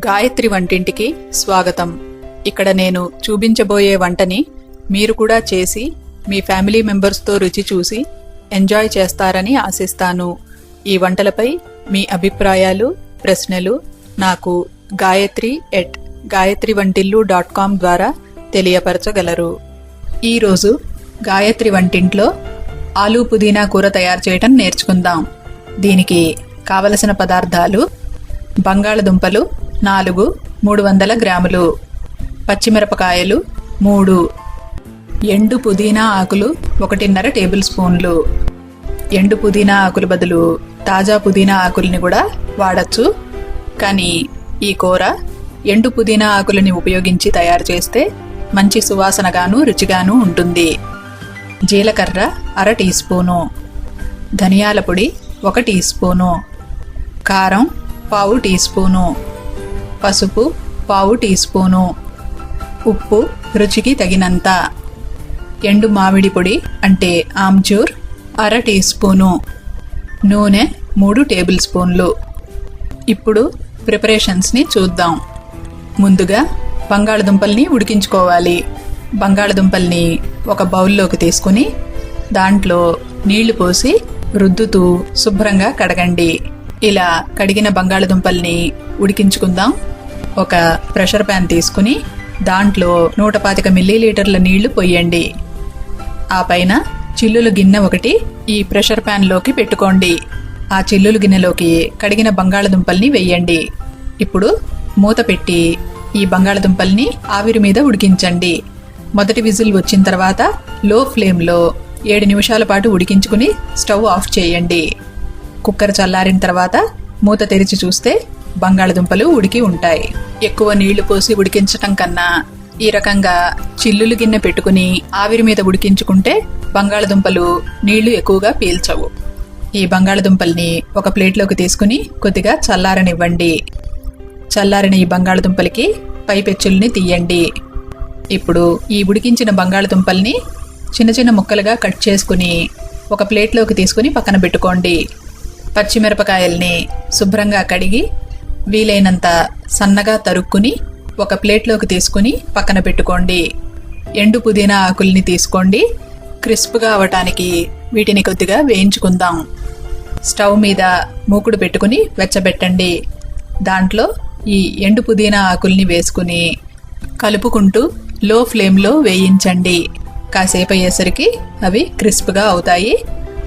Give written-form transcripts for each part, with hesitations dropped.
గాయత్రి వంటింటికి స్వాగతం. ఇక్కడ నేను చూపించబోయే వంటని మీరు కూడా చేసి మీ ఫ్యామిలీ మెంబర్స్తో రుచి చూసి ఎంజాయ్ చేస్తారని ఆశిస్తాను. ఈ వంటలపై మీ అభిప్రాయాలు, ప్రశ్నలు నాకు gayatri@gayatrivantillu.com ద్వారా తెలియపరచగలరు. ఈరోజు గాయత్రి వంటింట్లో ఆలూ పుదీనా కూర తయారు చేయటం నేర్చుకుందాం. దీనికి కావలసిన పదార్థాలు: బంగాళదుంపలు 4 300 గ్రాములు, పచ్చిమిరపకాయలు 3, ఎండు పుదీనా ఆకులు 1.5 టేబుల్ స్పూన్లు. ఎండు పుదీనా ఆకుల బదులు తాజా పుదీనా ఆకుల్ని కూడా వాడచ్చు, కానీ ఈ కూర ఎండు పుదీనా ఆకులని ఉపయోగించి తయారు చేస్తే మంచి సువాసనగాను రుచిగాను ఉంటుంది. జీలకర్ర 1/2 టీ స్పూను, ధనియాల పొడి 1 టీ స్పూను, కారం 1/2 టీ స్పూను, పసుపు 1/2 టీ స్పూను, ఉప్పు రుచికి తగినంత, ఎండు మామిడి పొడి అంటే ఆమ్చూర్ 1/2 టీ స్పూను, నూనె 3 టేబుల్ స్పూన్లు. ఇప్పుడు ప్రిపరేషన్స్ని చూద్దాం. ముందుగా బంగాళదుంపల్ని ఉడికించుకోవాలి. బంగాళదుంపల్ని ఒక బౌల్లోకి తీసుకుని దాంట్లో నీళ్లు పోసి రుద్దుతూ శుభ్రంగా కడగండి. ఇలా కడిగిన బంగాళదుంపల్ని ఉడికించుకుందాం. ఒక ప్రెషర్ ప్యాన్ తీసుకుని దాంట్లో 125 మిల్లీలీటర్ల నీళ్లు పొయ్యండి. ఆ పైన చిల్లుల గిన్నె ఒకటి ఈ ప్రెషర్ ప్యాన్లోకి పెట్టుకోండి. ఆ చిల్లుల గిన్నెలోకి కడిగిన బంగాళదుంపల్ని వెయ్యండి. ఇప్పుడు మూత పెట్టి ఈ బంగాళదుంపల్ని ఆవిరి మీద ఉడికించండి. మొదటి విజిల్ వచ్చిన తర్వాత లో ఫ్లేమ్లో 7 నిమిషాల పాటు ఉడికించుకుని స్టవ్ ఆఫ్ చేయండి. కుక్కర్ చల్లారిన తర్వాత మూత తెరిచి చూస్తే బంగాళదుంపలు ఉడికి ఉంటాయి. ఎక్కువ నీళ్లు పోసి ఉడికించటం కన్నా ఈ రకంగా చిల్లులు గిన్నె పెట్టుకుని ఆవిరి మీద ఉడికించుకుంటే బంగాళదుంపలు నీళ్లు ఎక్కువగా పీల్చవు. ఈ బంగాళదుంపల్ని ఒక ప్లేట్లోకి తీసుకుని కొద్దిగా చల్లారనివ్వండి. చల్లారిన ఈ బంగాళదుంపలకి పై పెచ్చుల్ని తీయండి. ఇప్పుడు ఈ ఉడికించిన బంగాళదుంపల్ని చిన్న చిన్న ముక్కలుగా కట్ చేసుకుని ఒక ప్లేట్లోకి తీసుకుని పక్కన పెట్టుకోండి. పచ్చిమిరపకాయల్ని శుభ్రంగా కడిగి వీలైనంత సన్నగా తరుక్కుని ఒక ప్లేట్లోకి తీసుకుని పక్కన పెట్టుకోండి. ఎండు పుదీనా ఆకుల్ని తీసుకోండి. క్రిస్ప్గా అవటానికి వీటిని కొద్దిగా వేయించుకుందాం. స్టవ్ మీద మూకుడు పెట్టుకుని వెచ్చబెట్టండి. దాంట్లో ఈ ఎండు పుదీనా ఆకుల్ని వేసుకుని కలుపుకుంటూ లో ఫ్లేమ్లో వేయించండి. కాసేపు అయ్యేసరికి అవి క్రిస్ప్గా అవుతాయి.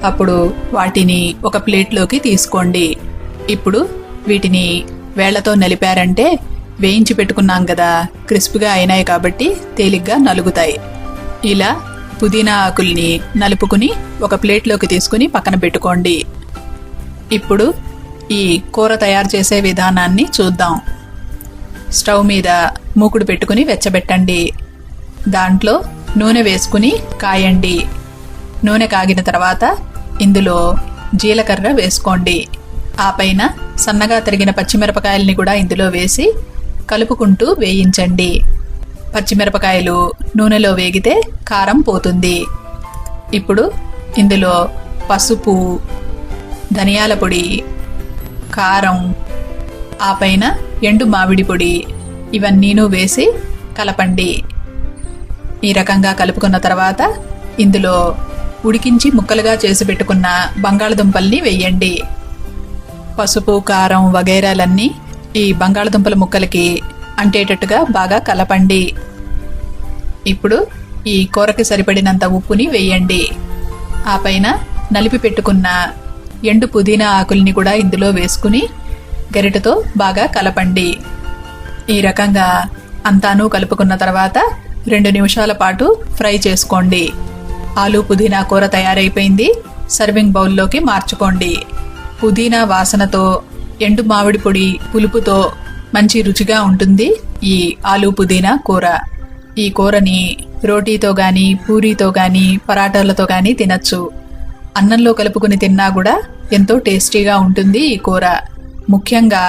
అప్పుడు వాటిని ఒక ప్లేట్లోకి తీసుకోండి. ఇప్పుడు వీటిని వేళ్లతో నలిపారంటే వేయించి పెట్టుకున్నాం కదా, క్రిస్ప్గా అయినాయి కాబట్టి తేలిగ్గా నలుగుతాయి. ఇలా పుదీనా ఆకుల్ని నలుపుకుని ఒక ప్లేట్లోకి తీసుకుని పక్కన పెట్టుకోండి. ఇప్పుడు ఈ కూర తయారు చేసే విధానాన్ని చూద్దాం. స్టవ్ మీద మూకుడు పెట్టుకుని వెచ్చబెట్టండి. దాంట్లో నూనె వేసుకుని కాయండి. నూనె కాగిన తర్వాత ఇందులో జీలకర్ర వేసుకోండి. ఆ పైన సన్నగా తరిగిన పచ్చిమిరపకాయల్ని కూడా ఇందులో వేసి కలుపుకుంటూ వేయించండి. పచ్చిమిరపకాయలు నూనెలో వేగితే కారం పోతుంది. ఇప్పుడు ఇందులో పసుపు, ధనియాల పొడి, కారం, ఆ పైన ఎండు మామిడి పొడి ఇవన్నీను వేసి కలపండి. ఈ రకంగా కలుపుకున్న తర్వాత ఇందులో ఉడికించి ముక్కలుగా చేసి పెట్టుకున్న బంగాళదుంపల్ని వెయ్యండి. పసుపు, కారం వగైరాలన్నీ ఈ బంగాళదుంపల ముక్కలకి అంటేటట్టుగా బాగా కలపండి. ఇప్పుడు ఈ కూరకి సరిపడినంత ఉప్పుని వెయ్యండి. ఆ పైన నలిపి పెట్టుకున్న ఎండు పుదీనా ఆకుల్ని కూడా ఇందులో వేసుకుని గరిటెతో బాగా కలపండి. ఈ రకంగా అంతాను కలుపుకున్న తర్వాత 2 నిమిషాల పాటు ఫ్రై చేసుకోండి. ఆలూ పుదీనా కూర తయారైపోయింది. సర్వింగ్ బౌల్లోకి మార్చుకోండి. పుదీనా వాసనతో, ఎండు మామిడి పొడి పులుపుతో మంచి రుచిగా ఉంటుంది ఈ ఆలూ పుదీనా కూర. ఈ కూరని రోటీతో గాని, పూరీతో గాని, పరాటాలతో గాని తినచ్చు. అన్నంలో కలుపుకుని తిన్నా కూడా ఎంతో టేస్టీగా ఉంటుంది ఈ కూర. ముఖ్యంగా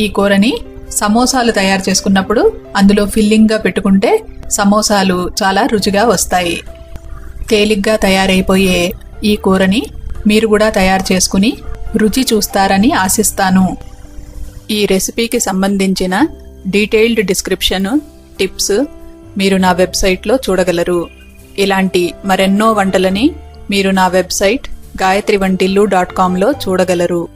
ఈ కూరని సమోసాలు తయారు చేసుకున్నప్పుడు అందులో ఫిల్లింగ్గా పెట్టుకుంటే సమోసాలు చాలా రుచిగా వస్తాయి. తేలిగ్గా తయారైపోయే ఈ కూరని మీరు కూడా తయారు చేసుకుని రుచి చూస్తారని ఆశిస్తాను. ఈ రెసిపీకి సంబంధించిన డీటెయిల్డ్ డిస్క్రిప్షన్, టిప్స్ మీరు నా వెబ్సైట్లో చూడగలరు. ఇలాంటి మరెన్నో వంటలని మీరు నా వెబ్సైట్ gayatrivantillu.com లో చూడగలరు.